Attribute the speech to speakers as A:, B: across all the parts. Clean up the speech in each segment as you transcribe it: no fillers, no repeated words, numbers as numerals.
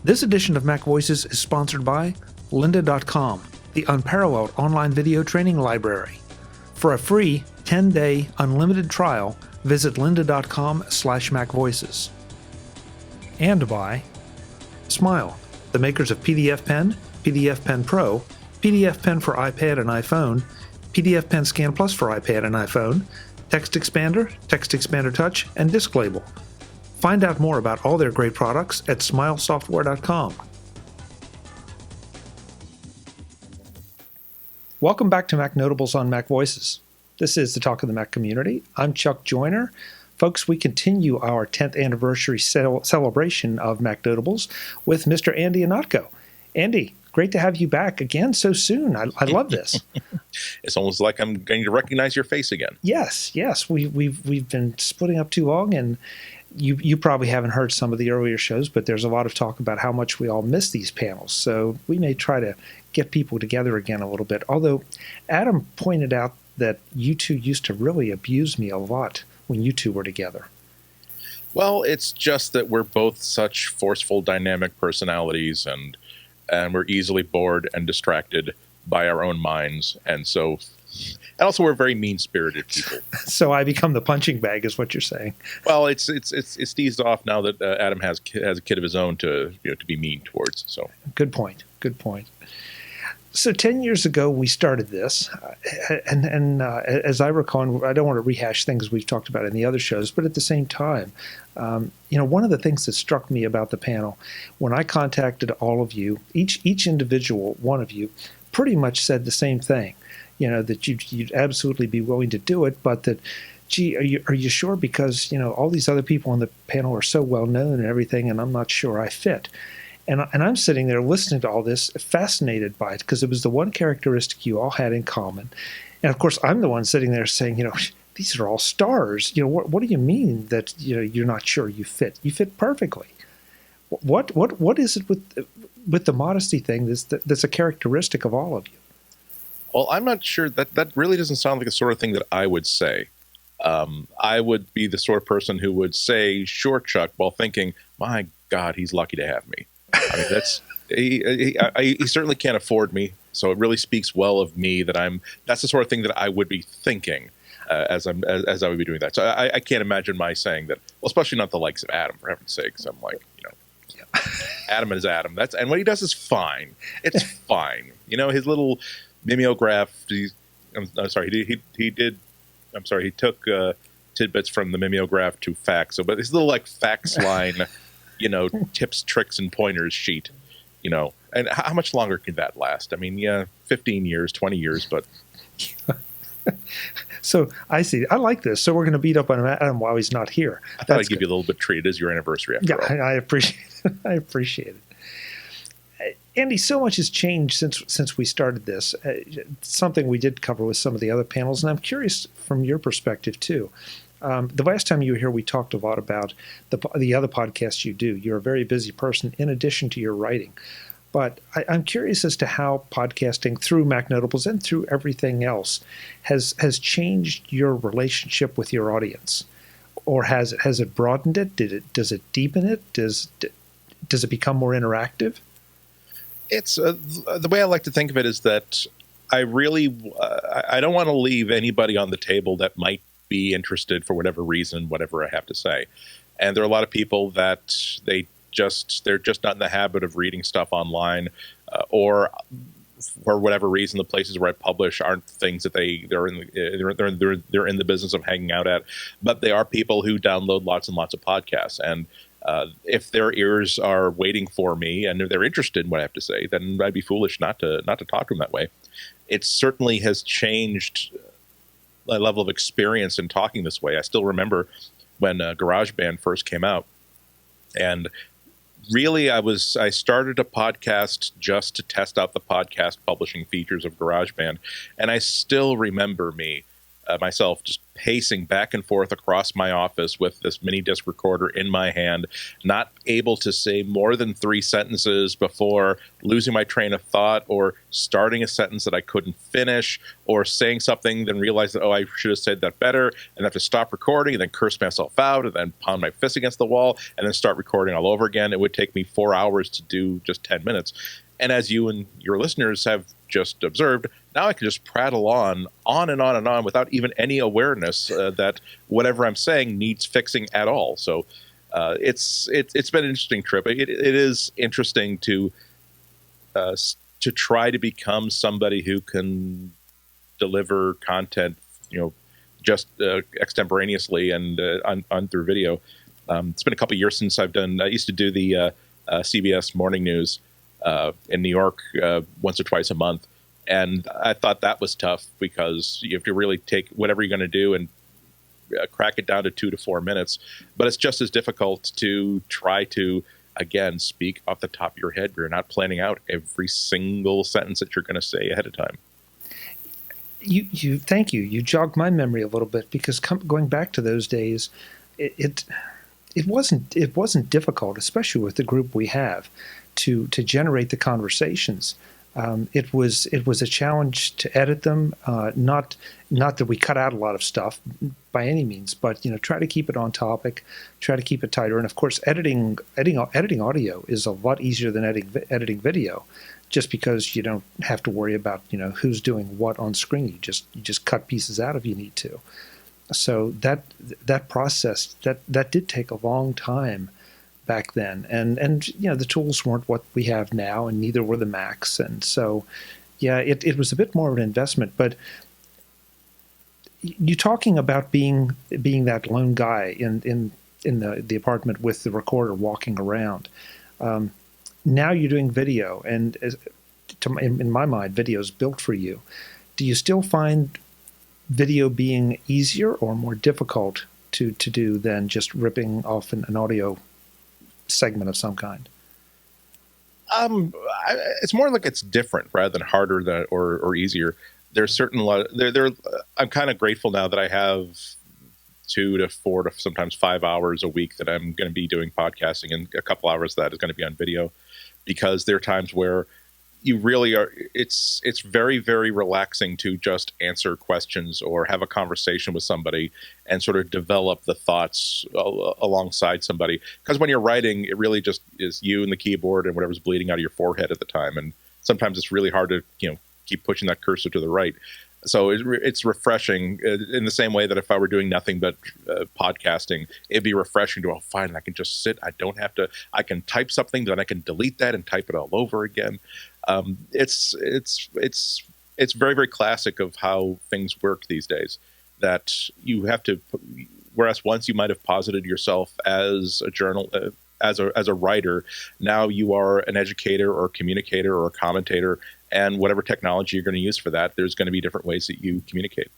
A: This edition of MacVoices is sponsored by lynda.com, the unparalleled online video training library. For a free 10-day unlimited trial, visit lynda.com/MacVoices. And by Smile, the makers of PDF Pen, PDF Pen Pro, PDF Pen for iPad and iPhone, PDF Pen Scan Plus for iPad and iPhone, Text Expander Touch, and Disc Label. Find out more about all their great products at smilesoftware.com. Welcome back to MacNotables on MacVoices. This is the Talk of the Mac community. I'm Chuck Joyner. Folks, we continue our 10th anniversary celebration of MacNotables with Mr. Andy Ihnatko. Andy, great to have you back again so soon. I love this.
B: It's almost like I'm going to recognize your face again.
A: Yes. We've been splitting up too long, and you probably haven't heard some of the earlier shows, but there's a lot of talk about how much we all miss these panels. So we may try to get people together again a little bit. Although Adam pointed out that you two used to really abuse me a lot when you two were together.
B: Well, it's just that we're both such forceful, dynamic personalities, and we're easily bored and distracted by our own minds, and also we're very mean-spirited people.
A: So I become the punching bag, is what you're saying.
B: Well, it's eased off now that Adam has a kid of his own to be mean towards. So
A: good point. So 10 years ago, we started this, and as I recall, I don't want to rehash things we've talked about in the other shows, but at the same time, one of the things that struck me about the panel, when I contacted all of you, each individual one of you pretty much said the same thing, that you'd absolutely be willing to do it, but that, gee, are you sure? Because, all these other people on the panel are so well known and everything, and I'm not sure I fit. And I'm sitting there listening to all this, fascinated by it, because it was the one characteristic you all had in common. And of course, I'm the one sitting there saying, these are all stars. What do you mean that you're not sure you fit? You fit perfectly. What is it with the modesty thing that's a characteristic of all of you?
B: Well, I'm not sure that really doesn't sound like the sort of thing that I would say. I would be the sort of person who would say, "Sure, Chuck," while thinking, "My God, he's lucky to have me." I mean, he certainly can't afford me, so it really speaks well of me that's the sort of thing that I would be thinking as I would be doing that. So I can't imagine my saying that, well, especially not the likes of Adam, for heaven's sakes. I'm like, Adam is Adam. And what he does is fine. It's fine. His little mimeograph. He took tidbits from the mimeograph to fax. So, but his little fax line. Tips, tricks, and pointers sheet, and how much longer can that last? I mean, 15 years, 20 years, but.
A: So I see. I like this. So we're going to beat up on Adam while he's not here.
B: I thought I'd give you a little bit treat. It is your anniversary after all.
A: I appreciate it. I appreciate it. Andy, so much has changed since we started this. Something we did cover with some of the other panels, and I'm curious from your perspective too. The last time you were here, we talked a lot about the other podcasts you do. You're a very busy person in addition to your writing. But I'm curious as to how podcasting through MacNotables and through everything else has changed your relationship with your audience. Or has it broadened it? Does it deepen it? Does it become more interactive?
B: It's the way I like to think of it is that I don't want to leave anybody on the table that might be interested for whatever reason, whatever I have to say. And there are a lot of people that they're just not in the habit of reading stuff online, or for whatever reason, the places where I publish aren't things that they're in the business of hanging out at. But they are people who download lots and lots of podcasts, and if their ears are waiting for me and if they're interested in what I have to say, then I'd be foolish not to talk to them that way. It certainly has changed a level of experience in talking this way. I still remember when GarageBand first came out, and really I started a podcast just to test out the podcast publishing features of GarageBand, and I still remember me myself just pacing back and forth across my office with this mini disc recorder in my hand, not able to say more than 3 sentences before losing my train of thought, or starting a sentence that I couldn't finish, or saying something, then realize that, oh, I should have said that better, and have to stop recording, and then curse myself out, and then pound my fist against the wall, and then start recording all over again. It would take me 4 hours to do just 10 minutes. And as you and your listeners have just observed, now I can just prattle on and on and on without even any awareness that whatever I'm saying needs fixing at all. So it's been an interesting trip. It is interesting to try to become somebody who can deliver content, just extemporaneously and on through video. It's been a couple of years since I've done. I used to do the CBS morning news in New York once or twice a month. And I thought that was tough because you have to really take whatever you're going to do and crack it down to 2 to 4 minutes. But it's just as difficult to try to, again, speak off the top of your head. You're not planning out every single sentence that you're going to say ahead of time.
A: Thank you. You jogged my memory a little bit, because going back to those days, it wasn't difficult, especially with the group we have, to generate the conversations. It was a challenge to edit them. Not that we cut out a lot of stuff by any means, but try to keep it on topic, try to keep it tighter. And of course, editing audio is a lot easier than editing video, just because you don't have to worry about who's doing what on screen. You just cut pieces out if you need to. So that process that did take a long time back then, and the tools weren't what we have now, and neither were the Macs, and so it was a bit more of an investment. But you talking about being that lone guy in the apartment with the recorder walking around. Now you're doing video, and in my mind, video is built for you. Do you still find video being easier or more difficult to do than just ripping off an audio segment of some kind?
B: It's more like it's different rather than harder or easier. There's certain I'm kind of grateful now that I have 2 to 4 to sometimes 5 hours a week that I'm going to be doing podcasting, and a couple hours of that is going to be on video, because there are times where you really are. It's very, very relaxing to just answer questions or have a conversation with somebody and sort of develop the thoughts alongside somebody. Because when you're writing, it really just is you and the keyboard and whatever's bleeding out of your forehead at the time. And sometimes it's really hard to keep pushing that cursor to the right. So it's refreshing in the same way that if I were doing nothing but podcasting, it'd be refreshing to, fine, I can just sit. I don't have to. I can type something, then I can delete that and type it all over again. It's very, very classic of how things work these days. That you have to, whereas once you might have posited yourself as a journal, as a writer, now you are an educator or a communicator or a commentator. And whatever technology you're going to use for that, there's going to be different ways that you communicate.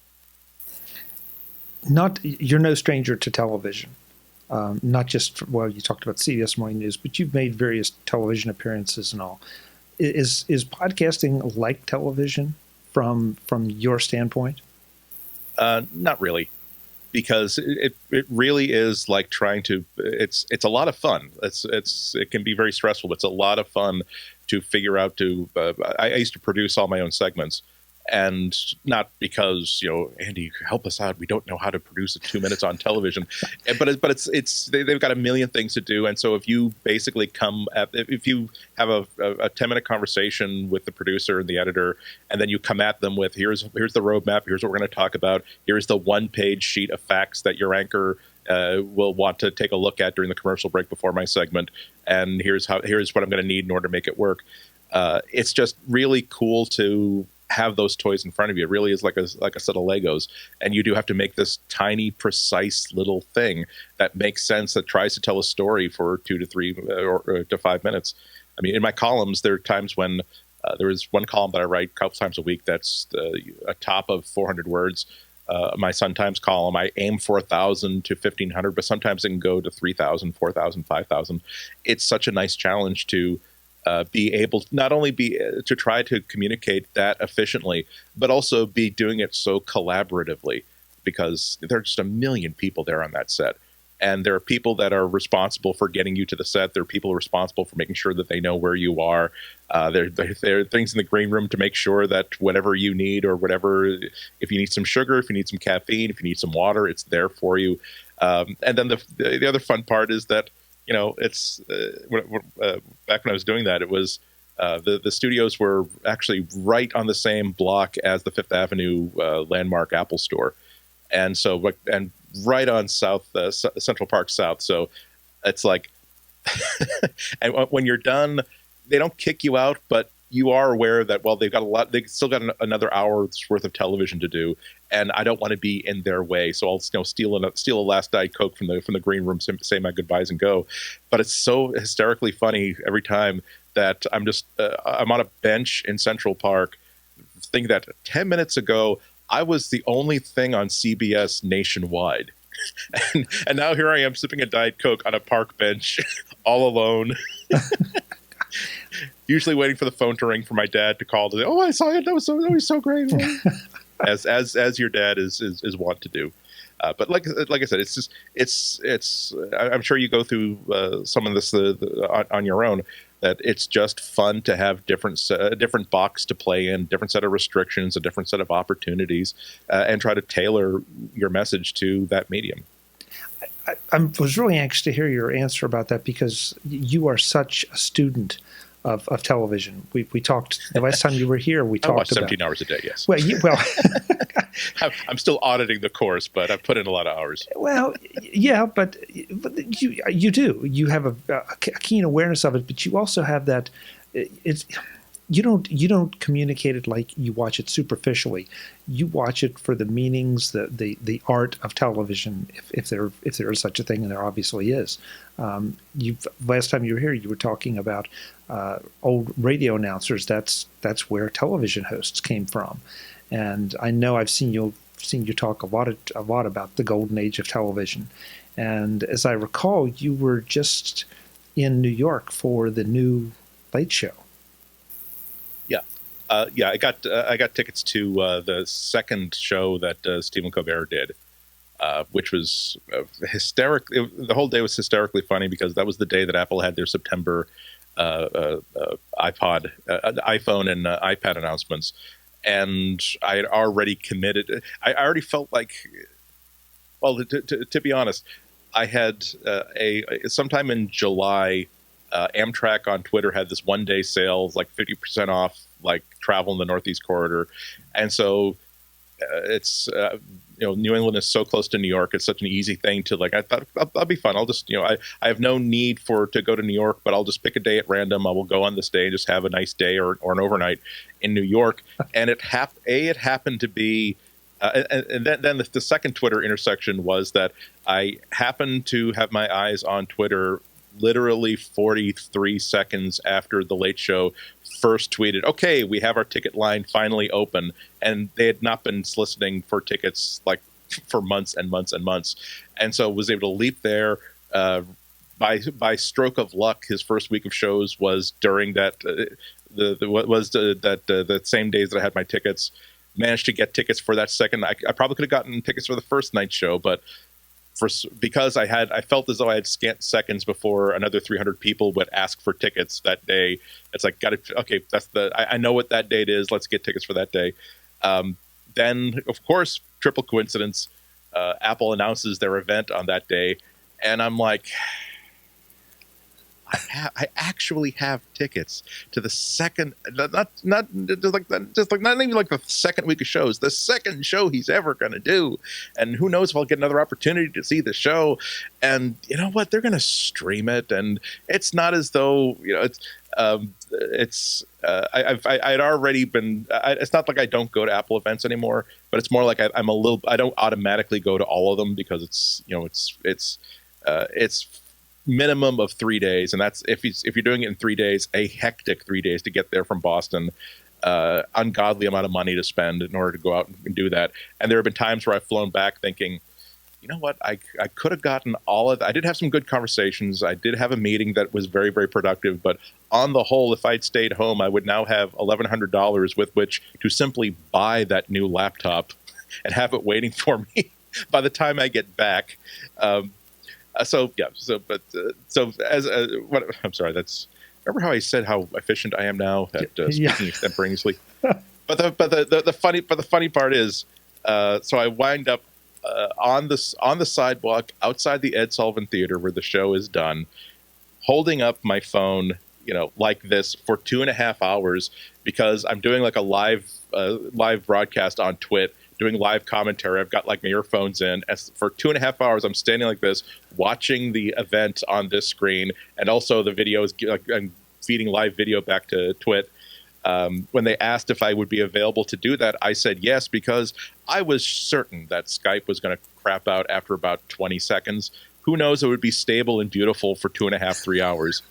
A: You're no stranger to television. Not just, you talked about CBS Morning News, but you've made various television appearances and all. Is podcasting like television from your standpoint?
B: Not really, because it really is like trying to. It's a lot of fun. It can be very stressful, but it's a lot of fun to figure out I used to produce all my own segments, and not because, Andy, help us out. We don't know how to produce 2 minutes on television, but they've got a million things to do. And so if you basically if you have a 10-minute conversation with the producer and the editor, and then you come at them with, here's the roadmap, here's what we're going to talk about, here's the 1-page sheet of facts that your anchor will want to take a look at during the commercial break before my segment, and here's what I'm going to need in order to make it work. It's just really cool to have those toys in front of you. It really is like a set of Legos, and you do have to make this tiny, precise little thing that makes sense, that tries to tell a story for 2 to 3 or to 5 minutes. I mean, in my columns, there are times when there is one column that I write a couple times a week that's a top of 400 words. My Sun Times column, I aim for 1,000 to 1,500, but sometimes it can go to 3,000, 4,000, 5,000. It's such a nice challenge to be able not only to try to communicate that efficiently, but also be doing it so collaboratively. because there are just a million people there on that set. And there are people that are responsible for getting you to the set. There are people responsible for making sure that they know where you are. There are things in the green room to make sure that whatever you need, or whatever, if you need some sugar, if you need some caffeine, if you need some water, it's there for you. And then the other fun part is that, it's back when I was doing that, it was the studios were actually right on the same block as the Fifth Avenue landmark Apple store. And so, and right on Central Park South. So it's like, and when you're done, they don't kick you out, but you are aware that, well, they've still got another hour's worth of television to do, and I don't want to be in their way. So I'll steal a last Diet Coke from the green room, say my goodbyes and go. But it's so hysterically funny every time that I'm on a bench in Central Park thinking that 10 minutes ago, I was the only thing on CBS nationwide. And now here I am sipping a Diet Coke on a park bench all alone. Usually waiting for the phone to ring for my dad to call to say, "Oh, I saw it. That was so great." as your dad is wont to do. But like I said, I'm sure you go through some of this on your own. That it's just fun to have a different box to play in, different set of restrictions, a different set of opportunities, and try to tailor your message to that medium.
A: I was really anxious to hear your answer about that, because you are such a student of television. We talked the last time you were here. We talked
B: I watch
A: about
B: 17 hours a day. Yes.
A: Well,
B: I'm still auditing the course, but I've put in a lot of hours.
A: Well, yeah, but you do. You have a keen awareness of it, but you also have that. You don't communicate it like you watch it superficially. You watch it for the meanings, the art of television, if there is such a thing, and there obviously is. Last time you were here, you were talking about old radio announcers. That's where television hosts came from, and I know I've seen you talk a lot about the golden age of television. And as I recall, you were just in New York for the new Late Show.
B: I got tickets to the second show that Stephen Colbert did, which was hysterical. The whole day was hysterically funny, because that was the day that Apple had their September iPhone and iPad announcements, and I had already committed. I already felt like, well, to be honest, I had sometime in July. Amtrak on Twitter had this one-day sale, like 50% off, like travel in the Northeast Corridor, and so it's New England is so close to New York. It's such an easy thing to I thought that'll be fun. I'll just I have no need to go to New York, but I'll just pick a day at random. I will go on this day and just have a nice day or an overnight in New York. And it happened to be. And then the second Twitter intersection was that I happened to have my eyes on Twitter literally 43 seconds after the Late Show first tweeted, "Okay, we have our ticket line finally open," and they had not been soliciting for tickets for months and months and months, and so was able to leap there. By stroke of luck, his first week of shows was during that the same days that I had my tickets. Managed to get tickets for that second. I probably could have gotten tickets for the first night show, but because I felt as though I had scant seconds before another 300 people would ask for tickets that day. It's like, okay, I know what that date is. Let's get tickets for that day. Then, of course, triple coincidence, Apple announces their event on that day, and I'm like, I actually have tickets to the second, not even like the second week of shows, the second show he's ever going to do, and who knows if I'll get another opportunity to see the show. And you know what? They're going to stream it, and it's not as though I had already been. It's not like I don't go to Apple events anymore, but it's more like I don't automatically go to all of them, because it's minimum of 3 days, and that's if you're doing it in 3 days, a hectic 3 days to get there from Boston, ungodly amount of money to spend in order to go out and do that. And there have been times where I've flown back thinking, you know what, I could have gotten all of that. I did have some good conversations. I did have a meeting that was very, very productive, but on the whole, if I'd stayed home, I would now have $1,100 with which to simply buy that new laptop and have it waiting for me by the time I get back. I'm sorry. Remember how I said how efficient I am now at speaking extemporaneously? But the funny part is, so I wind up on the sidewalk outside the Ed Sullivan Theater where the show is done, holding up my phone, like this for 2.5 hours because I'm doing like a live broadcast on Twit, doing live commentary. I've got like my earphones in. For 2.5 hours, I'm standing like this, watching the event on this screen, and also the videos. I'm feeding live video back to Twit. When they asked if I would be available to do that, I said yes, because I was certain that Skype was going to crap out after about 20 seconds. Who knows? It would be stable and beautiful for 2.5, 3 hours.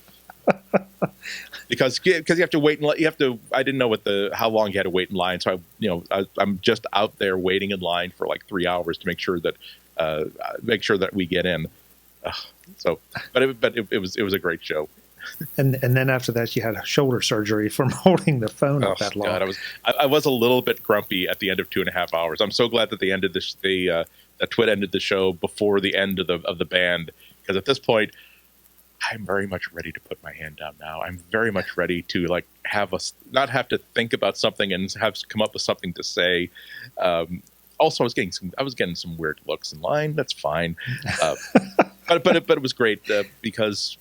B: because you have to wait. I didn't know how long you had to wait in line. So I'm just out there waiting in line for like 3 hours to make sure that we get in. But it was a great show.
A: And then after that, you had a shoulder surgery from holding the phone up that long.
B: God, I was a little bit grumpy at the end of 2.5 hours. I'm so glad that they ended that Twit ended the show before the end of the band, because at this point, I'm very much ready to put my hand down now. I'm very much ready to not have to think about something and come up with something to say. Also, I was getting some weird looks in line. That's fine, but it was great because.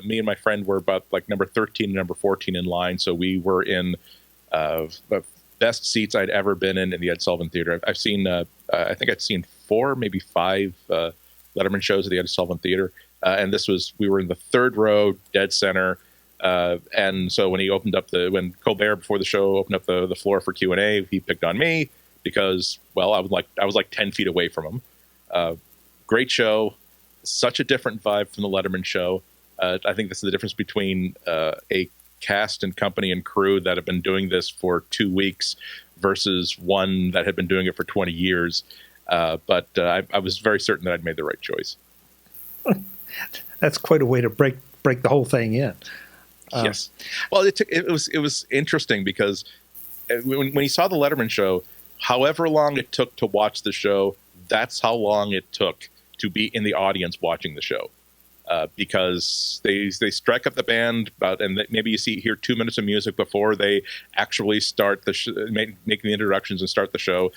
B: Me and my friend were about like number 13 and number 14 in line, so we were in the best seats I'd ever been in the Ed Sullivan Theater. I've seen, I think I'd seen 4, maybe 5 Letterman shows at the Ed Sullivan Theater, and we were in the third row, dead center. And so when he opened up when Colbert before the show opened up the floor for Q&A, he picked on me because, well, I was like 10 feet away from him. Great show, such a different vibe from the Letterman show. I think this is the difference between a cast and company and crew that have been doing this for 2 weeks versus one that had been doing it for 20 years. But I was very certain that I'd made the right choice.
A: That's quite a way to break the whole thing in.
B: Yes. Well, it was interesting because when you saw the Letterman show, however long it took to watch the show, that's how long it took to be in the audience watching the show. Because they strike up the band and maybe you hear 2 minutes of music before they actually start making the introductions and start the show.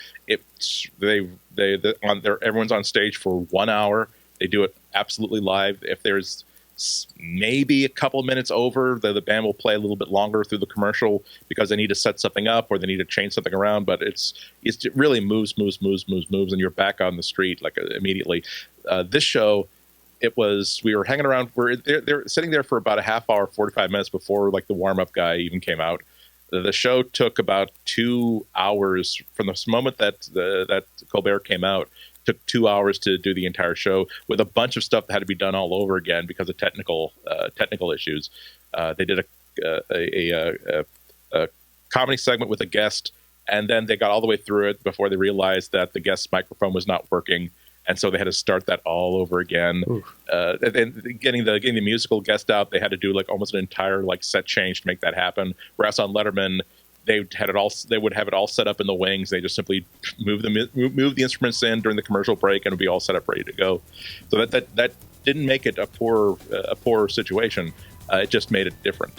B: Everyone's on stage for 1 hour. They do it absolutely live. If there's maybe a couple of minutes over, the band will play a little bit longer through the commercial because they need to set something up or they need to change something around. But it really moves, and you're back on the street like immediately. This show. We were hanging around. They're sitting there for about a half hour, 45 minutes before like the warm up guy even came out. The show took about 2 hours from the moment that Colbert came out. Took 2 hours to do the entire show with a bunch of stuff that had to be done all over again because of technical issues. They did a comedy segment with a guest, and then they got all the way through it before they realized that the guest's microphone was not working. And so they had to start that all over again. And getting the musical guest out, they had to do like almost an entire like set change to make that happen. Whereas on Letterman, they would have it all set up in the wings. They just simply move the instruments in during the commercial break, and it would be all set up ready to go. So that didn't make it a poor situation. It just made it different.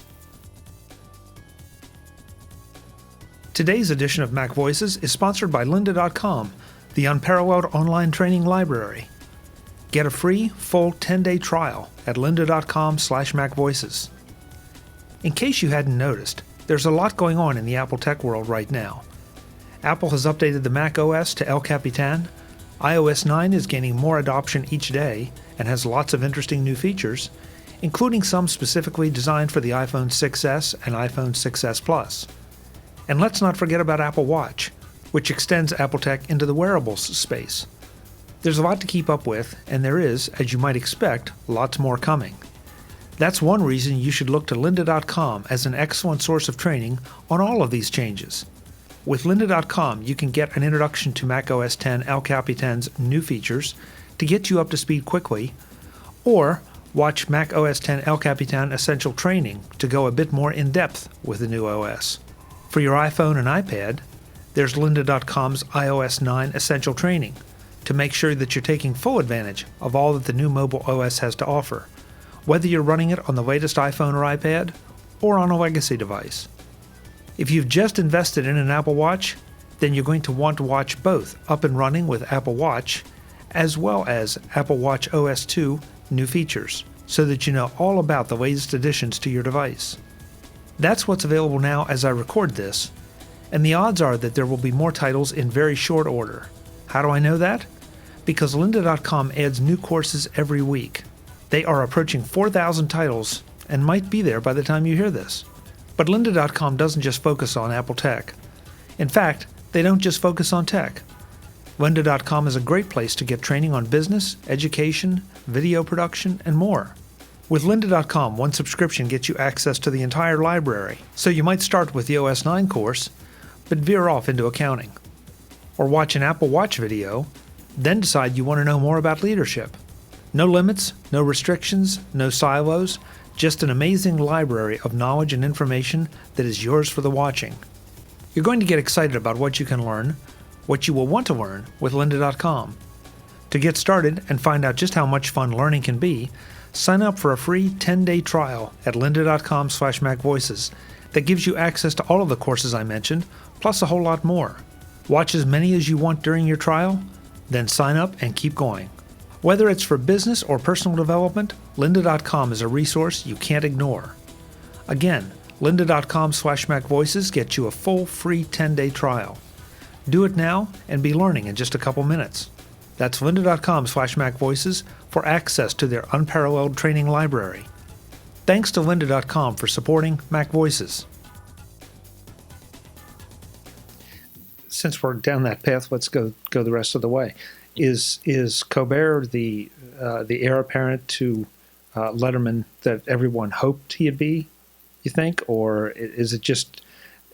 A: Today's edition of MacVoices is sponsored by lynda.com, the unparalleled online training library. Get a free, full 10-day trial at lynda.com/MacVoices. In case you hadn't noticed, there's a lot going on in the Apple tech world right now. Apple has updated the Mac OS to El Capitan, iOS 9 is gaining more adoption each day and has lots of interesting new features, including some specifically designed for the iPhone 6s and iPhone 6s Plus. And let's not forget about Apple Watch, which extends Apple Tech into the wearables space. There's a lot to keep up with, and there is, as you might expect, lots more coming. That's one reason you should look to lynda.com as an excellent source of training on all of these changes. With lynda.com, you can get an introduction to Mac OS X El Capitan's new features to get you up to speed quickly, or watch Mac OS X El Capitan Essential Training to go a bit more in depth with the new OS. For your iPhone and iPad, There's lynda.com's iOS 9 Essential Training to make sure that you're taking full advantage of all that the new mobile OS has to offer, whether you're running it on the latest iPhone or iPad or on a legacy device. If you've just invested in an Apple Watch, then you're going to want to watch both Up and Running with Apple Watch as well as Apple Watch OS 2 new features, so that you know all about the latest additions to your device. That's what's available now as I record this, and the odds are that there will be more titles in very short order. How do I know that? Because lynda.com adds new courses every week. They are approaching 4,000 titles and might be there by the time you hear this. But lynda.com doesn't just focus on Apple tech. In fact, they don't just focus on tech. lynda.com is a great place to get training on business, education, video production, and more. With lynda.com, one subscription gets you access to the entire library, so you might start with the OS 9 course, but veer off into accounting. Or watch an Apple Watch video, then decide you want to know more about leadership. No limits, no restrictions, no silos, just an amazing library of knowledge and information that is yours for the watching. You're going to get excited about what you can learn, what you will want to learn with lynda.com. To get started and find out just how much fun learning can be, sign up for a free 10-day trial at lynda.com/MacVoices that gives you access to all of the courses I mentioned, plus a whole lot more. Watch as many as you want during your trial, then sign up and keep going. Whether it's for business or personal development, lynda.com is a resource you can't ignore. Again, lynda.com/MacVoices gets you a full free 10-day trial. Do it now and be learning in just a couple minutes. That's lynda.com/MacVoices for access to their unparalleled training library. Thanks to lynda.com for supporting MacVoices. Since we're down that path, let's go the rest of the way. Is Colbert the heir apparent to Letterman that everyone hoped he'd be, you think, or is it just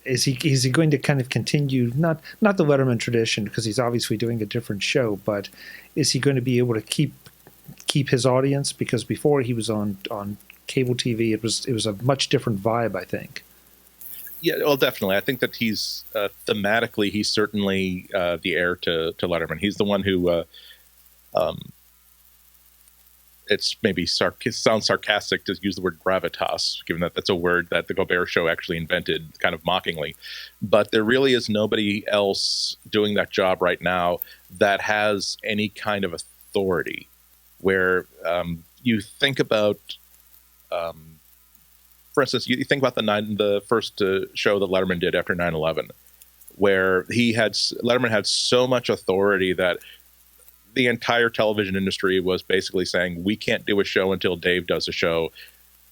A: is he going to kind of continue not the Letterman tradition, because he's obviously doing a different show, but is he going to be able to keep his audience? Because before he was on cable TV, it was a much different vibe, I think.
B: Yeah, well, definitely. I think that he's thematically, he's certainly the heir to Letterman. He's the one who it's maybe sounds sarcastic to use the word gravitas, given that that's a word that the Colbert Show actually invented kind of mockingly. But there really is nobody else doing that job right now that has any kind of authority. Where you think about, for instance, you think about the first show that Letterman did after 9/11, where Letterman had so much authority that the entire television industry was basically saying, we can't do a show until Dave does a show.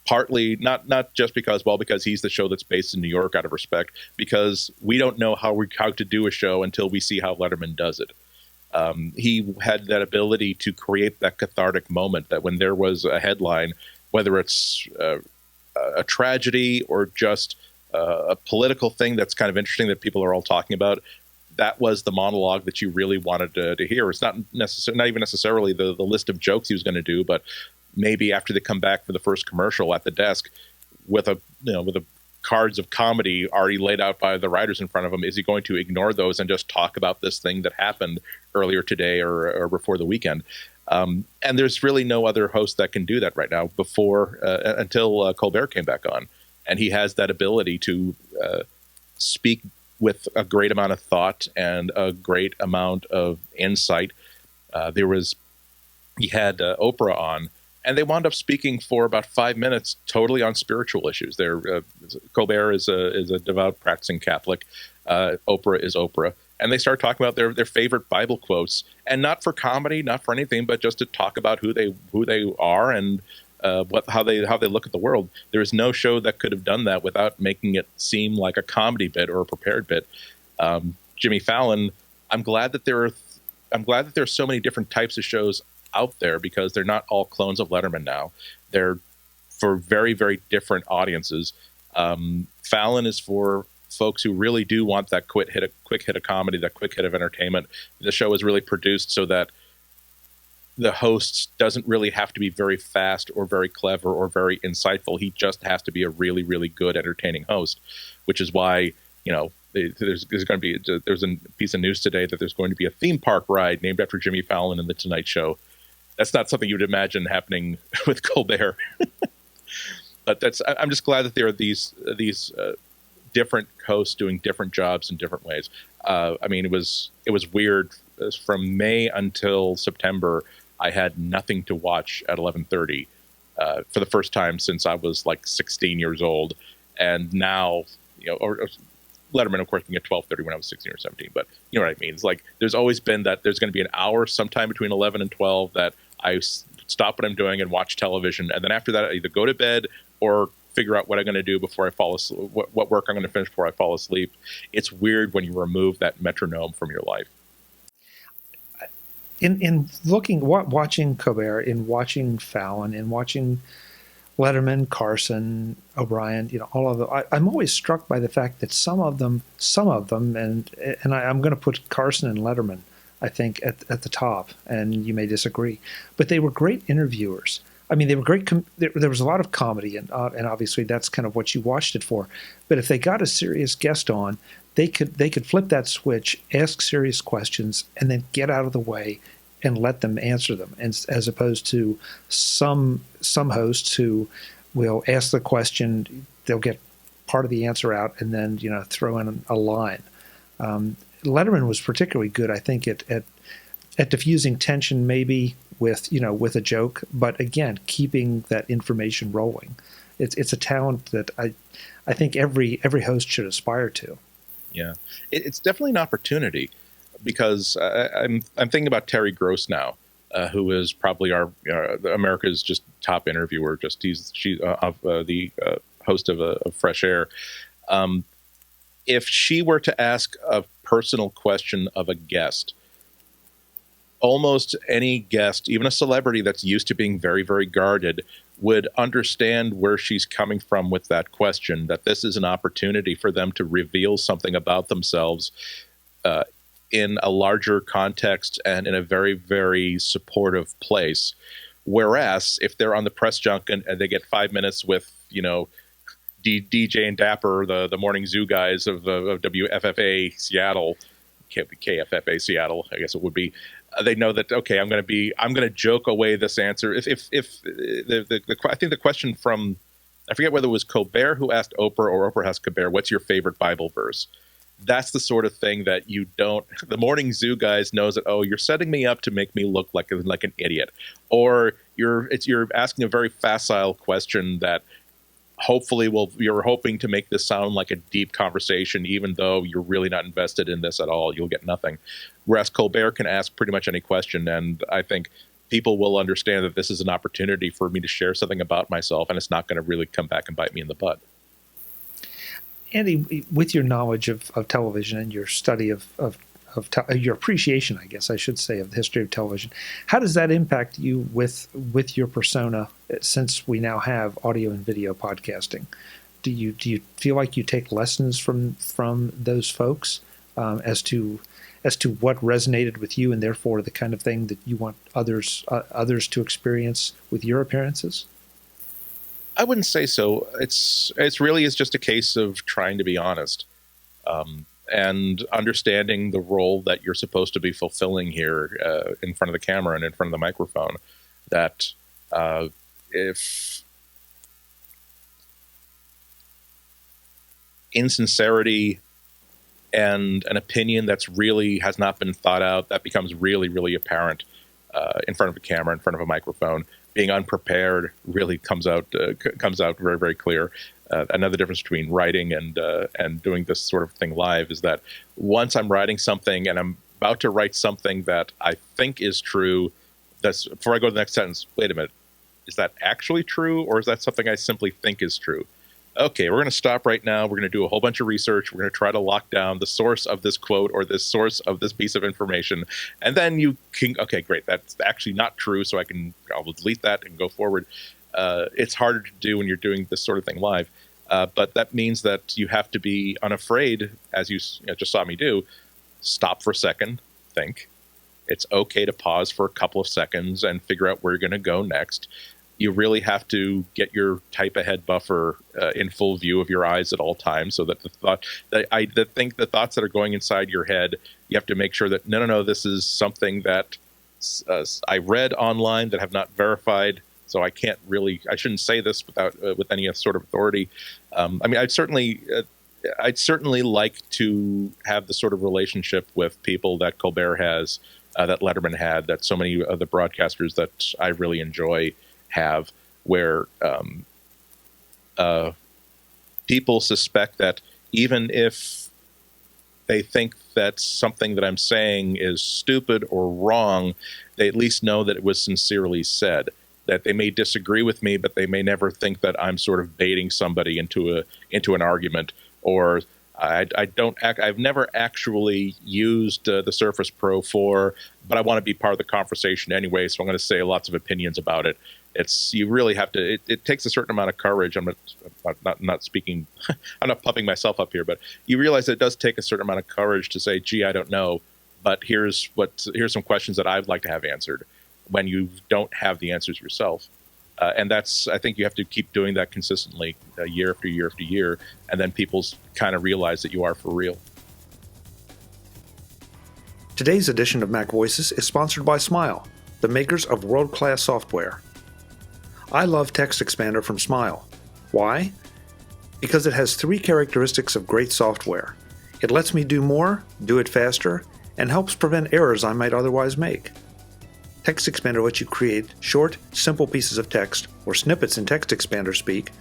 B: Partly, not just because he's the show that's based in New York out of respect, because we don't know how to do a show until we see how Letterman does it. He had that ability to create that cathartic moment that when there was a headline, whether it's a tragedy or just a political thing that's kind of interesting that people are all talking about, that was the monologue that you really wanted to hear. It's not even necessarily the list of jokes he was going to do, but maybe after they come back for the first commercial at the desk with a cards of comedy already laid out by the writers in front of him, is he going to ignore those and just talk about this thing that happened earlier today or before the weekend? And there's really no other host that can do that right now until Colbert came back on. And he has that ability to speak with a great amount of thought and a great amount of insight. He had Oprah on, and they wound up speaking for about 5 minutes totally on spiritual issues. Colbert is a devout practicing Catholic. Oprah is Oprah. And they start talking about their favorite Bible quotes, and not for comedy, not for anything, but just to talk about who they are and how they look at the world. There is no show that could have done that without making it seem like a comedy bit or a prepared bit. Jimmy Fallon, I'm glad that there are so many different types of shows out there, because they're not all clones of Letterman now. They're for very, very different audiences. Fallon is for folks who really do want that quick hit of comedy, that quick hit of entertainment. The show is really produced so that the host doesn't really have to be very fast or very clever or very insightful. He just has to be a really, really good, entertaining host, which is why, There's going to be there's a piece of news today that there's going to be a theme park ride named after Jimmy Fallon and the Tonight Show. That's not something you would imagine happening with Colbert. But I'm just glad that there are these different hosts doing different jobs in different ways. I mean, it was weird. From May until September, I had nothing to watch at 11:30 for the first time since I was like 16 years old. And now, or Letterman, of course, being at 12:30 when I was 16 or 17. But you know what I mean? It's like there's always been that there's going to be an hour sometime between 11 and 12 that I stop what I'm doing and watch television. And then after that, I either go to bed or figure out what I'm going to do before I fall asleep, what work I'm going to finish before I fall asleep. It's weird when you remove that metronome from your life.
A: In watching Colbert, in watching Fallon, in watching Letterman, Carson, O'Brien, all of them, I'm always struck by the fact that some of them, and I'm going to put Carson and Letterman, I think, at the top, and you may disagree, but they were great interviewers. I mean, they were great. There was a lot of comedy, and obviously that's kind of what you watched it for. But if they got a serious guest on, they could flip that switch, ask serious questions, and then get out of the way and let them answer them. And as opposed to some hosts who will ask the question, they'll get part of the answer out, and then throw in a line. Letterman was particularly good, I think, at diffusing tension, maybe with a joke, but again, keeping that information rolling. It's a talent that I think every host should aspire to.
B: Yeah, it's definitely an opportunity, because I'm thinking about Terry Gross now, who is probably our America's just top interviewer. She's the host of Fresh Air. If she were to ask a personal question of a guest, almost any guest, even a celebrity that's used to being very, very guarded, would understand where she's coming from with that question, that this is an opportunity for them to reveal something about themselves in a larger context and in a very, very supportive place. Whereas if they're on the press junket and they get 5 minutes with, DJ and Dapper, the Morning Zoo guys of WFFA Seattle, KFFA Seattle, I guess it would be, they know that, okay, I'm going to joke away this answer. If I think the question from, I forget whether it was Colbert who asked Oprah or Oprah asked Colbert, what's your favorite Bible verse? That's the sort of thing that the Morning Zoo guys knows that, oh, you're setting me up to make me look like an idiot, or you're asking a very facile question that hopefully you're hoping to make this sound like a deep conversation, even though you're really not invested in this at all. You'll get nothing. Whereas Colbert can ask pretty much any question, and I think people will understand that this is an opportunity for me to share something about myself, and it's not going to really come back and bite me in the butt.
A: Andy, with your knowledge of television and your study of your appreciation, I guess I should say, of the history of television, how does that impact you with your persona, since we now have audio and video podcasting? Do you feel like you take lessons from those folks as to what resonated with you, and therefore the kind of thing that you want others to experience with your appearances?
B: I wouldn't say so. It's really is just a case of trying to be honest. And understanding the role that you're supposed to be fulfilling here in front of the camera and in front of the microphone. That if insincerity and an opinion that's really has not been thought out, that becomes really, really apparent in front of a camera, in front of a microphone. Being unprepared really comes out very, very clear. Another difference between writing and doing this sort of thing live is that once I'm writing something and I'm about to write something that I think is true, that's before I go to the next sentence, wait a minute, is that actually true, or is that something I simply think is true? Okay, we're going to stop right now. We're going to do a whole bunch of research. We're going to try to lock down the source of this quote or this source of this piece of information. And then you can, okay, great, that's actually not true, so I'll delete that and go forward. It's harder to do when you're doing this sort of thing live. But that means that you have to be unafraid, as you just saw me do, stop for a second, think. It's okay to pause for a couple of seconds and figure out where you're going to go next. You really have to get your type ahead buffer in full view of your eyes at all times, so that the thoughts that are going inside your head, you have to make sure that no, this is something that I read online that have not verified. So I shouldn't say this without with any sort of authority. I mean, I'd certainly like to have the sort of relationship with people that Colbert has, that Letterman had, that so many of the broadcasters that I really enjoy have, where people suspect that even if they think that something that I'm saying is stupid or wrong, they at least know that it was sincerely said. That they may disagree with me, but they may never think that I'm sort of baiting somebody into an argument, or I've never actually used the Surface Pro 4, but I want to be part of the conversation anyway, so I'm going to say lots of opinions about it. You really have to. It takes a certain amount of courage. I'm not speaking. I'm not pumping myself up here, but you realize that it does take a certain amount of courage to say, "Gee, I don't know, but here's some questions that I'd like to have answered," when you don't have the answers yourself. And I think you have to keep doing that consistently, year after year after year, and then people kind of realize that you are for real.
A: Today's edition of MacVoices is sponsored by Smile, the makers of world-class software. I love Text Expander from Smile. Why? Because it has 3 characteristics of great software. It lets me do more, do it faster, and helps prevent errors I might otherwise make. Text Expander lets you create short, simple pieces of text, or snippets in Text Expander speak,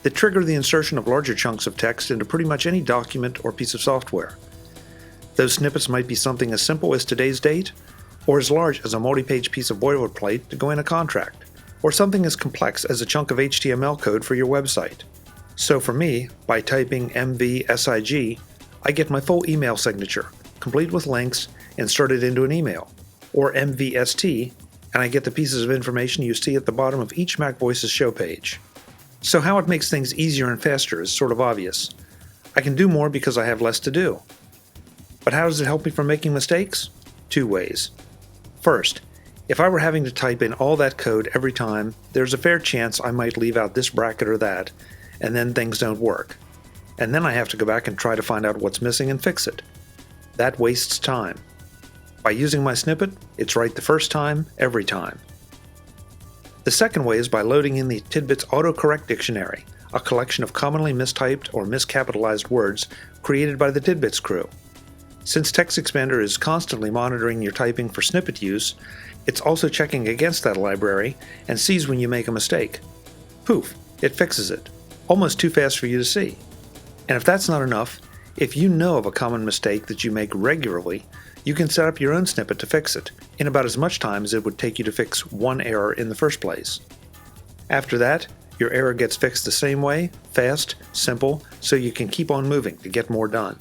A: that trigger the insertion of larger chunks of text into pretty much any document or piece of software. Those snippets might be something as simple as today's date, or as large as a multi-page piece of boilerplate to go in a contract, or something as complex as a chunk of HTML code for your website. So for me, by typing MVSIG, I get my full email signature, complete with links, inserted into an email. Or MVST, and I get the pieces of information you see at the bottom of each MacVoices show page. So how it makes things easier and faster is sort of obvious. I can do more because I have less to do. But how does it help me from making mistakes? 2 ways. First, if I were having to type in all that code every time, there's a fair chance I might leave out this bracket or that, and then things don't work. And then I have to go back and try to find out what's missing and fix it. That wastes time. By using my snippet, it's right the first time, every time. The second way is by loading in the Tidbits Autocorrect Dictionary, a collection of commonly mistyped or miscapitalized words created by the Tidbits crew. Since Text Expander is constantly monitoring your typing for snippet use, it's also checking against that library and sees when you make a mistake. Poof, it fixes it, almost too fast for you to see. And if that's not enough, if you know of a common mistake that you make regularly, you can set up your own snippet to fix it, in about as much time as it would take you to fix one error in the first place. After that, your error gets fixed the same way, fast, simple, so you can keep on moving to get more done.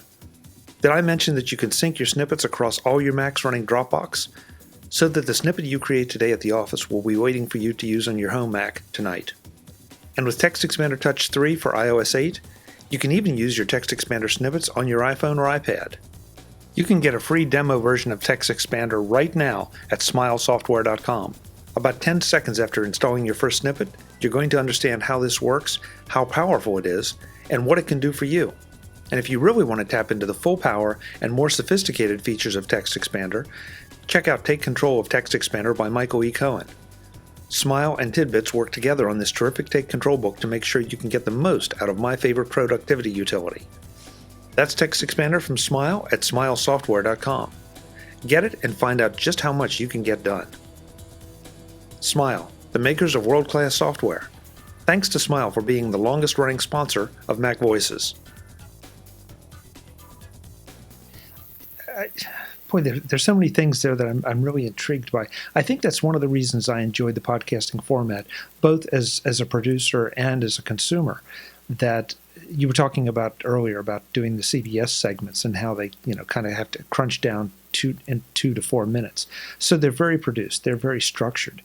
A: Did I mention that you can sync your snippets across all your Macs running Dropbox, so that the snippet you create today at the office will be waiting for you to use on your home Mac tonight? And with Text Expander Touch 3 for iOS 8, you can even use your Text Expander snippets on your iPhone or iPad. You can get a free demo version of Text Expander right now at smilesoftware.com. About 10 seconds after installing your first snippet, you're going to understand how this works, how powerful it is, and what it can do for you. And if you really want to tap into the full power and more sophisticated features of Text Expander, check out Take Control of Text Expander by Michael E. Cohen. Smile and Tidbits work together on this terrific Take Control book to make sure you can get the most out of my favorite productivity utility. That's Text Expander from Smile at smilesoftware.com. Get it and find out just how much you can get done. Smile, the makers of world-class software. Thanks to Smile for being the longest-running sponsor of MacVoices. Boy, there's so many things there that I'm really intrigued by. I think that's one of the reasons I enjoy the podcasting format, both as a producer and as a consumer, that you were talking about earlier about doing the CBS segments and how they, kind of have to crunch down 2 to 4 minutes. So they're very produced. They're very structured.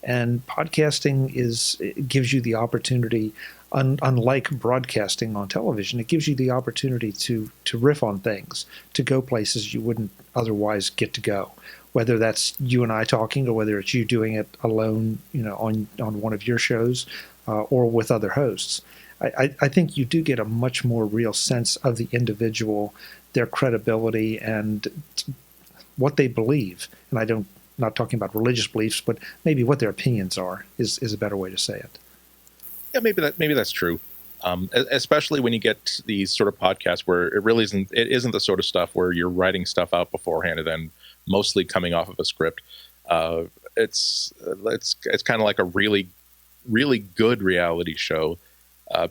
A: And podcasting it gives you the opportunity, unlike broadcasting on television, it gives you the opportunity to riff on things, to go places you wouldn't otherwise get to go. Whether that's you and I talking, or whether it's you doing it alone, on one of your shows, or with other hosts. I think you do get a much more real sense of the individual, their credibility, and what they believe. And not talking about religious beliefs, but maybe what their opinions are is a better way to say it.
B: Yeah, maybe that's true. Especially when you get these sort of podcasts where it isn't the sort of stuff where you're writing stuff out beforehand and then mostly coming off of a script. It's kind of like a really, really good reality show,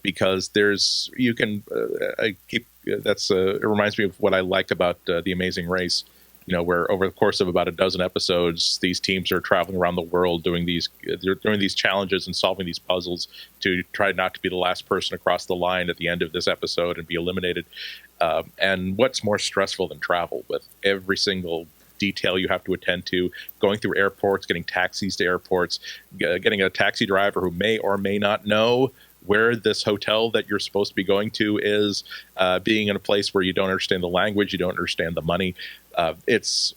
B: because it reminds me of what I like about The Amazing Race, where over the course of about a dozen episodes, these teams are traveling around the world doing these challenges and solving these puzzles to try not to be the last person across the line at the end of this episode and be eliminated. And what's more stressful than travel, with every single detail you have to attend to, going through airports, getting taxis to airports, getting a taxi driver who may or may not know where this hotel that you're supposed to be going to is, being in a place where you don't understand the language, you don't understand the money. It's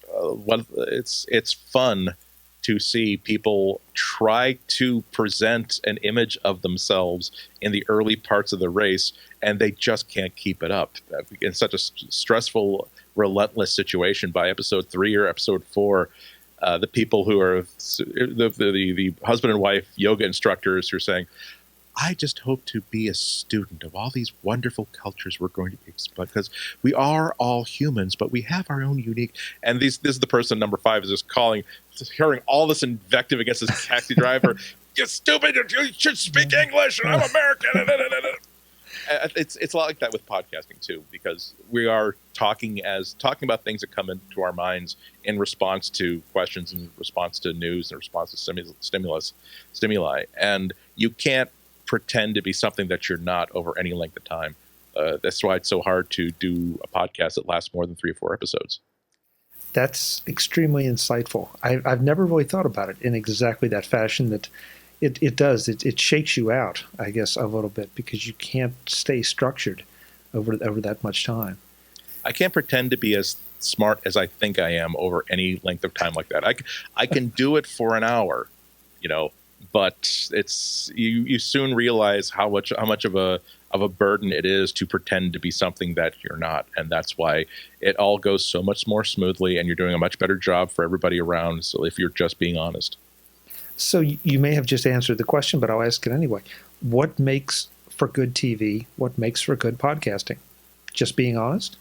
B: fun to see people try to present an image of themselves in the early parts of the race, and they just can't keep it up. In such a stressful, relentless situation, by episode 3 or episode 4, the people who are the husband and wife yoga instructors who are saying, I just hope to be a student of all these wonderful cultures we're going to be exploring, because we are all humans, but we have our own unique. And this is the person, number 5, is just hearing all this invective against this taxi driver. You're stupid! You should speak English, and I'm American. It's a lot like that with podcasting too, because we are talking about things that come into our minds in response to questions, in response to news, in response to stimuli, and you can't pretend to be something that you're not over any length of time. That's why it's so hard to do a podcast that lasts more than 3 or 4 episodes.
A: That's extremely insightful. I've never really thought about it in exactly that fashion. That it does. It shakes you out, I guess, a little bit, because you can't stay structured over that much time.
B: I can't pretend to be as smart as I think I am over any length of time like that. I can do it for an hour, but it's you soon realize how much of a burden it is to pretend to be something that you're not, and that's why it all goes so much more smoothly, and you're doing a much better job for everybody around. So if you're just being honest.
A: So you may have just answered the question, but I'll ask it anyway. What makes for good TV? What makes for good podcasting? Just being honest?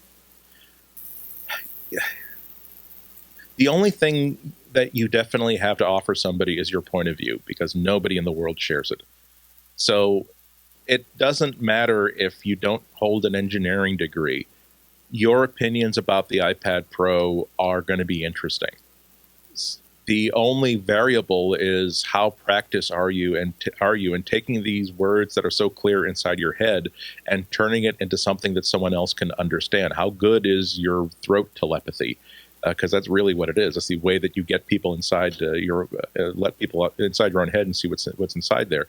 B: The only thing that you definitely have to offer somebody is your point of view, because nobody in the world shares it. So it doesn't matter if you don't hold an engineering degree. Your opinions about the iPad Pro are going to be interesting. The only variable is how practiced are you in taking these words that are so clear inside your head and turning it into something that someone else can understand. How good is your throat telepathy? Because that's really what it is. It's the way that you get people inside let people inside your own head and see what's inside there.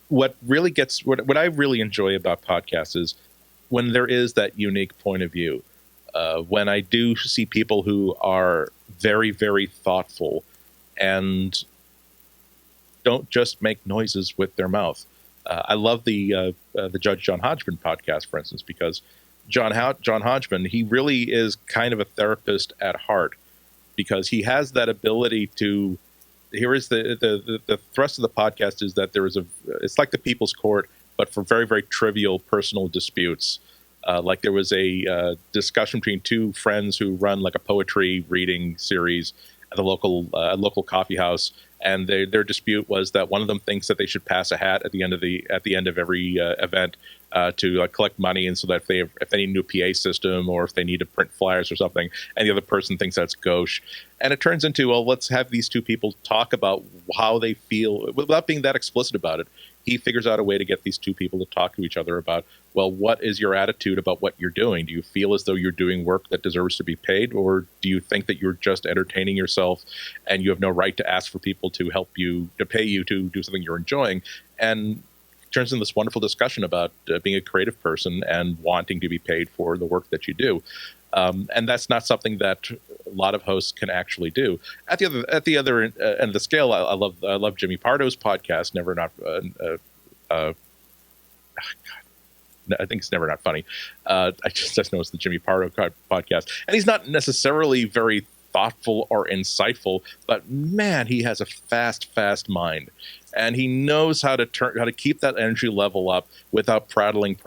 B: What I really enjoy about podcasts is when there is that unique point of view. When I do see people who are very, very thoughtful and don't just make noises with their mouth. I love the Judge John Hodgman podcast, for instance, because John Hodgman, he really is kind of a therapist at heart, because he has that ability to. Here is the thrust of the podcast is that it's like the People's Court, but for very, very trivial personal disputes. Like there was a discussion between 2 friends who run like a poetry reading series at the local coffee house, and their dispute was that one of them thinks that they should pass a hat at the end of every event, to collect money, and so that if they need a new PA system or if they need to print flyers or something, and the other person thinks that's gauche, and it turns into, well, let's have these two people talk about how they feel without being that explicit about it. He figures out a way to get these two people to talk to each other about, well, what is your attitude about what you're doing? Do you feel as though you're doing work that deserves to be paid, or do you think that you're just entertaining yourself and you have no right to ask for people to help you, to pay you to do something you're enjoying? And it turns into this wonderful discussion about being a creative person and wanting to be paid for the work that you do. And that's not something that a lot of hosts can actually do. At the other end of the scale, I love Jimmy Pardo's podcast. I think it's Never Not Funny. I just know it's the Jimmy Pardo podcast, and he's not necessarily very thoughtful or insightful, but man, he has a fast mind, and he knows how to keep that energy level up without prattling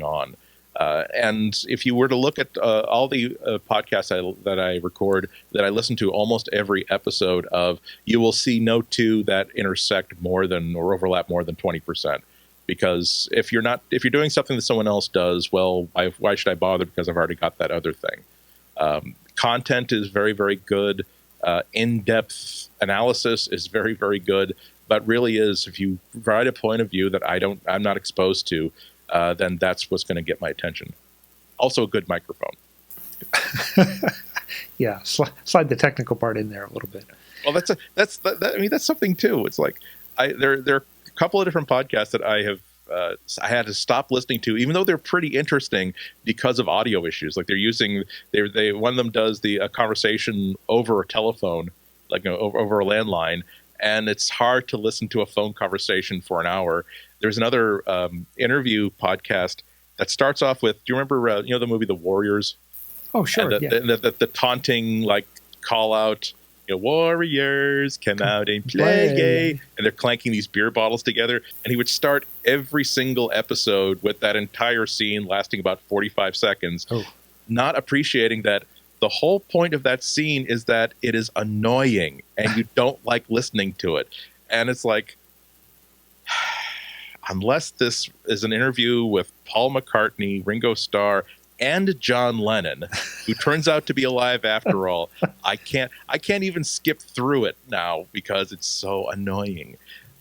B: on. And if you were to look at all the podcasts that I record, that I listen to almost every episode of, you will see no two that intersect more than or overlap more than 20%. Because if you're doing something that someone else does, well, why should I bother? Because I've already got that other thing. Content is very, very good. In-depth analysis is very, very good. But really is, if you provide a point of view that I'm not exposed to, then that's what's going to get my attention. Also, a good microphone.
A: Yeah, slide the technical part in there a little bit.
B: Well, that's something too. It's like there are a couple of different podcasts that I had to stop listening to, even though they're pretty interesting because of audio issues. Like one of them does a conversation over a telephone, like over a landline, and it's hard to listen to a phone conversation for an hour. There's another interview podcast that starts off with, do you remember the movie The Warriors?
A: Oh, sure.
B: And the taunting call out, warriors come out and play, and they're clanking these beer bottles together. And he would start every single episode with that entire scene lasting about 45 seconds, not appreciating that the whole point of that scene is that it is annoying and you don't like listening to it. And it's like, unless this is an interview with Paul McCartney, Ringo Starr, and John Lennon, who turns out to be alive after all, I can't even skip through it now because it's so annoying.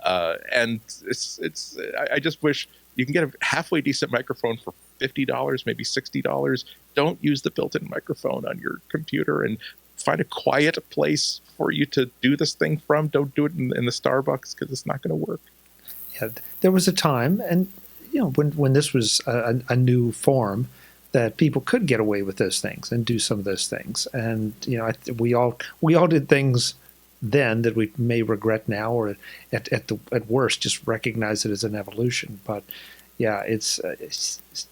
B: And I just wish you can get a halfway decent microphone for $50, maybe $60. Don't use the built-in microphone on your computer, and find a quiet place for you to do this thing from. Don't do it in the Starbucks, because it's not going to work.
A: Yeah, there was a time, and when this was a new form, that people could get away with those things and do some of those things. And we all did things then that we may regret now, or at worst just recognize it as an evolution. But yeah,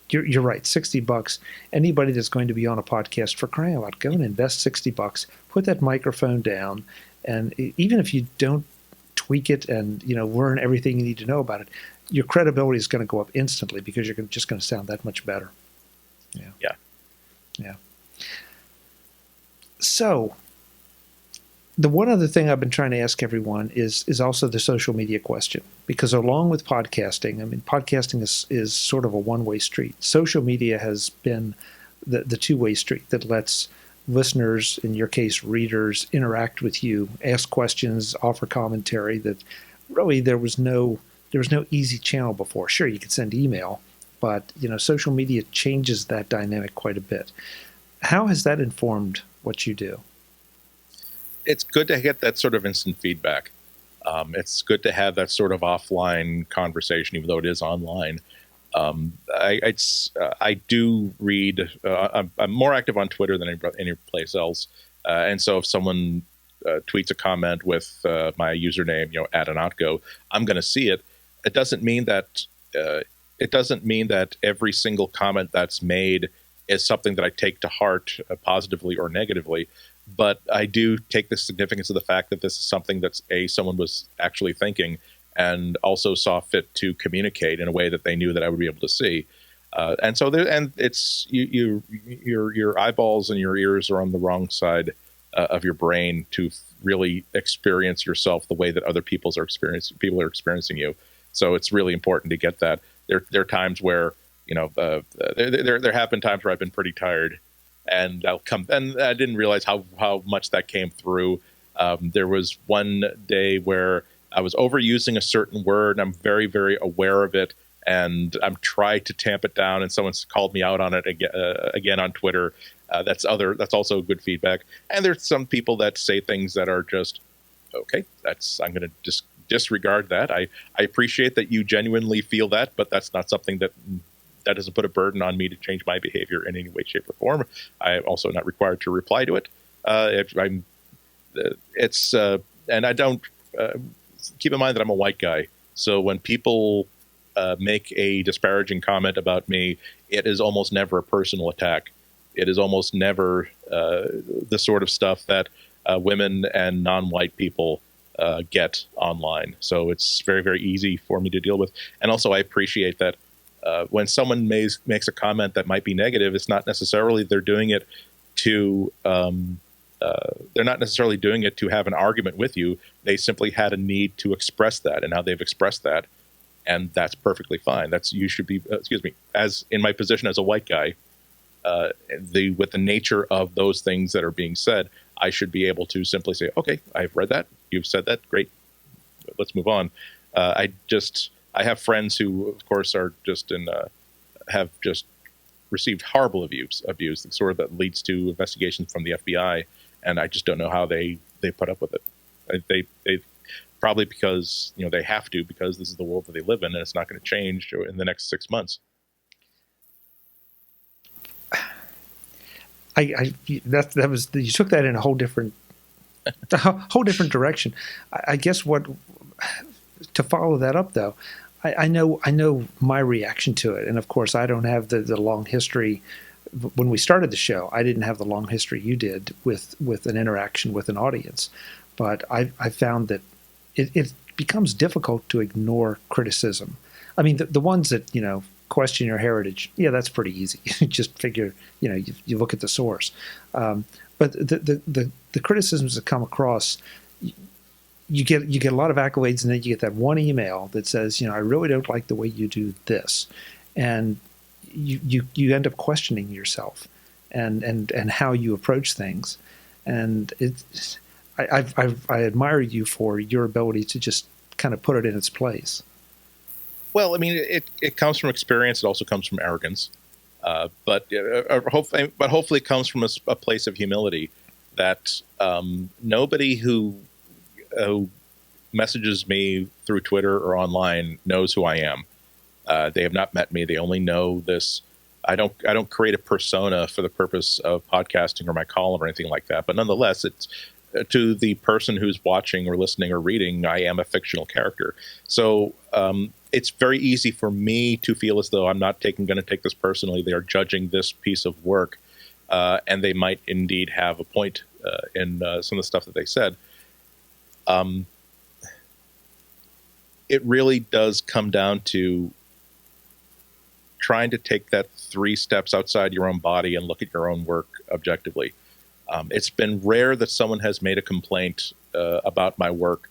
A: you're right. $60. Anybody that's going to be on a podcast, for crying out loud, go and invest $60. Put that microphone down, and even if you don't tweak it and learn everything you need to know about it, your credibility is going to go up instantly because you're just going to sound that much better. Yeah. So, the one other thing I've been trying to ask everyone is also the social media question, because along with podcasting, podcasting is sort of a one-way street. Social media has been the two-way street that lets listeners, in your case readers, interact with you, ask questions, offer commentary that really there was no easy channel before. Sure, you could send email, but social media changes that dynamic quite a bit. How has that informed what you do?
B: It's good to get that sort of instant feedback. It's good to have that sort of offline conversation, even though it is online. I do read. I'm more active on Twitter than any place else, and so if someone tweets a comment with my username, @Ihnatko, I'm going to see it. It doesn't mean that every single comment that's made is something that I take to heart positively or negatively. But I do take the significance of the fact that this is something that's someone was actually thinking, and also saw fit to communicate in a way that they knew that I would be able to see. And so it's your eyeballs and your ears are on the wrong side of your brain to really experience yourself the way that other people are experiencing you. So it's really important to get that. there are times where, there have been times where I've been pretty tired, and I'll come, and I didn't realize how much that came through. There was one day where I was overusing a certain word, and I'm very, very aware of it, and I'm trying to tamp it down, and someone's called me out on it again on Twitter. That's also good feedback. And there's some people that say things that are just, okay, I'm going to just disregard that. I appreciate that you genuinely feel that, but that's not something that doesn't put a burden on me to change my behavior in any way, shape, or form. I'm also not required to reply to it. And I don't, keep in mind that I'm a white guy. So when people make a disparaging comment about me, it is almost never a personal attack. It is almost never the sort of stuff that women and non-white people get online. So it's very, very easy for me to deal with. And also, I appreciate that when someone makes a comment that might be negative, it's not necessarily they're doing it to have an argument with you. They simply had a need to express that, and now they've expressed that, and that's perfectly fine. You should be, as in my position as a white guy, with the nature of those things that are being said, I should be able to simply say, okay, I've read that, you've said that, great, let's move on. I have friends who, of course, are have just received horrible abuse, the sort of that leads to investigations from the FBI, and I just don't know how they put up with it. They probably because they have to, because this is the world that they live in, and it's not going to change in the next 6 months.
A: That was, you took that in a whole different direction. I guess to follow that up though, I know my reaction to it, and of course I don't have the long history. When we started the show, I didn't have the long history you did with an interaction with an audience, but I found that it becomes difficult to ignore criticism. I mean, the ones that question your heritage, yeah, that's pretty easy. You just figure, you look at the source. But the criticisms that come across, you get a lot of accolades, and then you get that one email that says, I really don't like the way you do this, and you end up questioning yourself and how you approach things, and I admire you for your ability to just kind of put it in its place.
B: Well, I mean, it comes from experience. It also comes from arrogance, but hopefully it comes from a place of humility that nobody who messages me through Twitter or online knows who I am. They have not met me. They only know this. I don't create a persona for the purpose of podcasting or my column or anything like that. But nonetheless, it's to the person who's watching or listening or reading, I am a fictional character. So it's very easy for me to feel as though I'm not going to take this personally. They are judging this piece of work, and they might indeed have a point in some of the stuff that they said. It really does come down to trying to take that 3 steps outside your own body and look at your own work objectively. It's been rare that someone has made a complaint about my work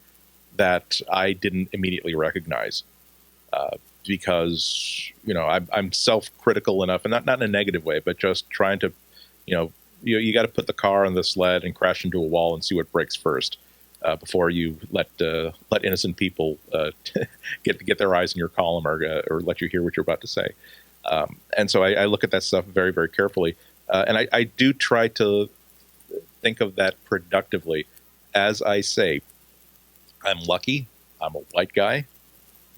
B: that I didn't immediately recognize, because I'm self-critical enough, and not in a negative way, but just trying to, you got to put the car on the sled and crash into a wall and see what breaks first, before you let innocent people get their eyes in your column or let you hear what you're about to say. And so I look at that stuff very, very carefully, and I do try to think of that productively. As I say, I'm lucky. I'm a white guy.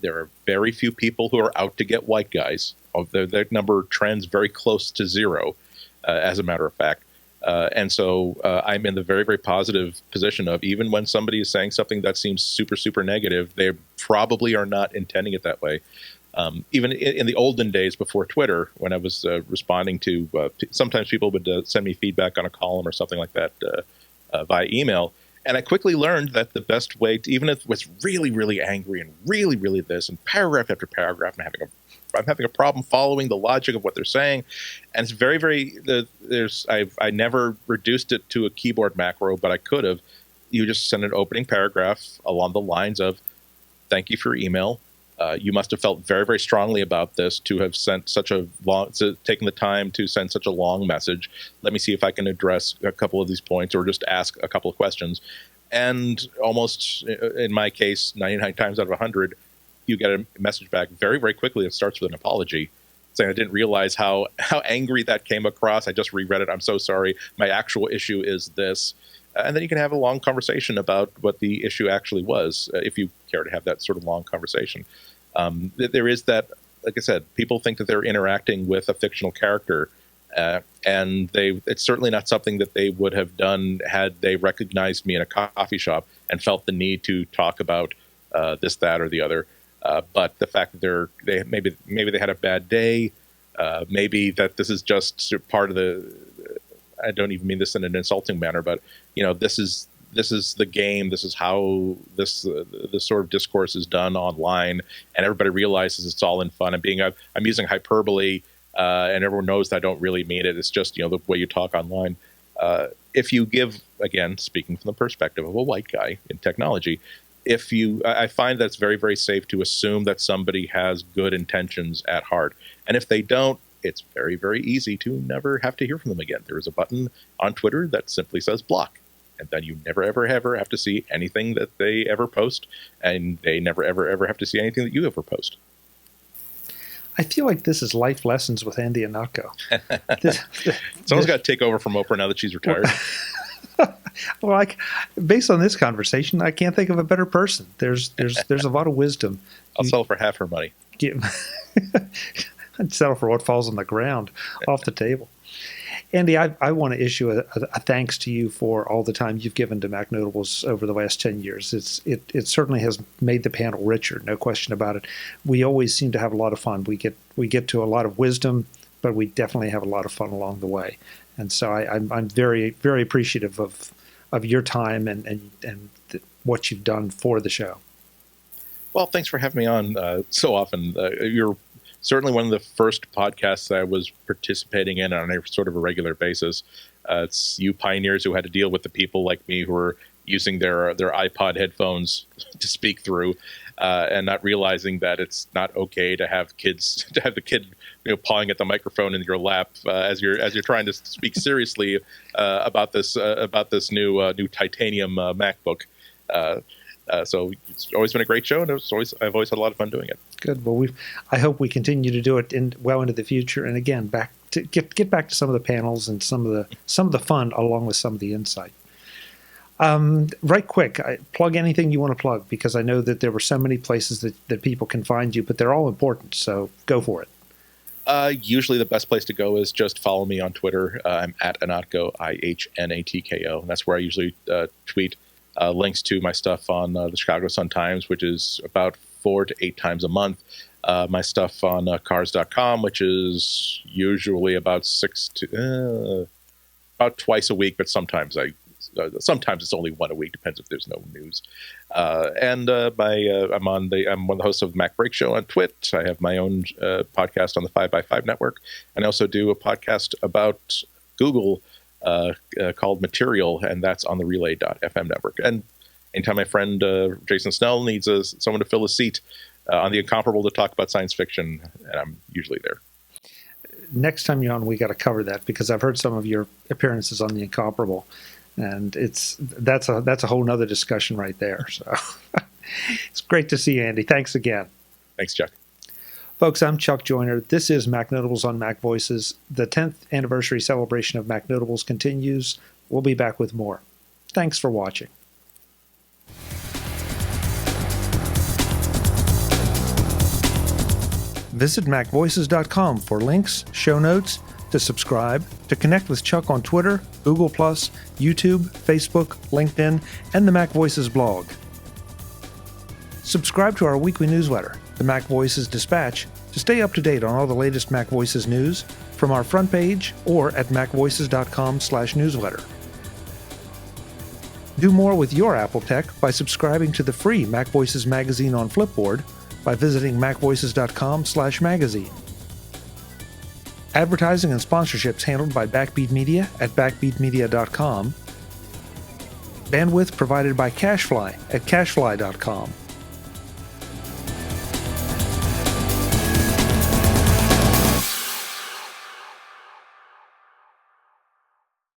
B: There are very few people who are out to get white guys. That number trends very close to 0, as a matter of fact. And so I'm in the very, very positive position of, even when somebody is saying something that seems super, super negative, they probably are not intending it that way. Even in the olden days before Twitter, when I was responding to, sometimes people would send me feedback on a column or something like that via email. And I quickly learned that the best way to, even if it was really, really angry and really, really this, and paragraph after paragraph, and I'm having a problem following the logic of what they're saying. And it's very, very, I never reduced it to a keyboard macro, but I could have. You just send an opening paragraph along the lines of, thank you for your email. You must have felt very, very strongly about this to have sent such a long, taken the time to send such a long message. Let me see if I can address a couple of these points or just ask a couple of questions. And almost, in my case, 99 times out of 100, you get a message back very, very quickly that starts with an apology, saying I didn't realize how angry that came across. I just reread it. I'm so sorry. My actual issue is this. And then you can have a long conversation about what the issue actually was, if you care to have that sort of long conversation. There is that, like I said, people think that they're interacting with a fictional character, and it's certainly not something that they would have done had they recognized me in a coffee shop and felt the need to talk about this, that, or the other. But the fact that maybe they had a bad day, maybe that this is just part of I don't even mean this in an insulting manner, but this is the game. This is how this sort of discourse is done online, and everybody realizes it's all in fun. I'm using hyperbole, and everyone knows that I don't really mean it. It's just the way you talk online. If you give, again, speaking from the perspective of a white guy in technology, I find that it's very, very safe to assume that somebody has good intentions at heart, and if they don't, it's very, very easy to never have to hear from them again. There is a button on Twitter that simply says block. And then you never, ever, ever have to see anything that they ever post, and they never, ever, ever have to see anything that you ever post.
A: I feel like this is life lessons with Andy Ihnatko.
B: Someone's got to take over from Oprah now that she's retired.
A: Well, based on this conversation, I can't think of a better person. There's a lot of wisdom.
B: I'll settle for half her money.
A: I'd settle for what falls on the ground off the table. Andy, I want to issue a thanks to you for all the time you've given to MacNotables over the last 10 years. It certainly has made the panel richer, no question about it. We always seem to have a lot of fun. We get to a lot of wisdom, but we definitely have a lot of fun along the way. And so I'm very, very appreciative of your time and what you've done for the show.
B: Well, thanks for having me on so often. You're certainly one of the first podcasts that I was participating in on a sort of a regular basis. It's you pioneers who had to deal with the people like me who were using their iPod headphones to speak through, and not realizing that it's not okay to have the kid pawing at the microphone in your lap as you're trying to speak seriously about this new titanium MacBook. So it's always been a great show, and I've always had a lot of fun doing it. Good.
A: Well, I hope we continue to do it well into the future. And again, back to get back to some of the panels and some of the fun along with some of the insight. Right quick, plug anything you want to plug, because I know that there were so many places that people can find you, but they're all important. So go for it.
B: Usually the best place to go is just follow me on Twitter. I'm at Ihnatko, Ihnatko. And that's where I usually tweet. Links to my stuff on the Chicago Sun-Times, which is about 4 to 8 times a month. My stuff on cars.com, which is usually about twice a week, but sometimes it's only one a week, depends if there's no news. I'm one of the hosts of the Mac Break Show on Twit. I have my own podcast on the 5x5 network, and I also do a podcast about Google called Material, and that's on the Relay.fm network. And anytime my friend Jason Snell needs someone to fill a seat on the Incomparable to talk about science fiction, and I'm usually there.
A: Next time you're on, we got to cover that, because I've heard some of your appearances on the Incomparable, and that's a whole nother discussion right there. So it's great to see you, Andy. Thanks again.
B: Thanks, Chuck.
A: Folks, I'm Chuck Joyner. This is MacNotables on MacVoices. The 10th anniversary celebration of MacNotables continues. We'll be back with more. Thanks for watching. Visit MacVoices.com for links, show notes, to subscribe, to connect with Chuck on Twitter, Google+, YouTube, Facebook, LinkedIn, and the MacVoices blog. Subscribe to our weekly newsletter, the MacVoices Dispatch, to stay up to date on all the latest MacVoices news from our front page or at macvoices.com/newsletter. Do more with your Apple tech by subscribing to the free MacVoices magazine on Flipboard by visiting macvoices.com/magazine. Advertising and sponsorships handled by Backbeat Media at backbeatmedia.com. Bandwidth provided by CacheFly at cachefly.com.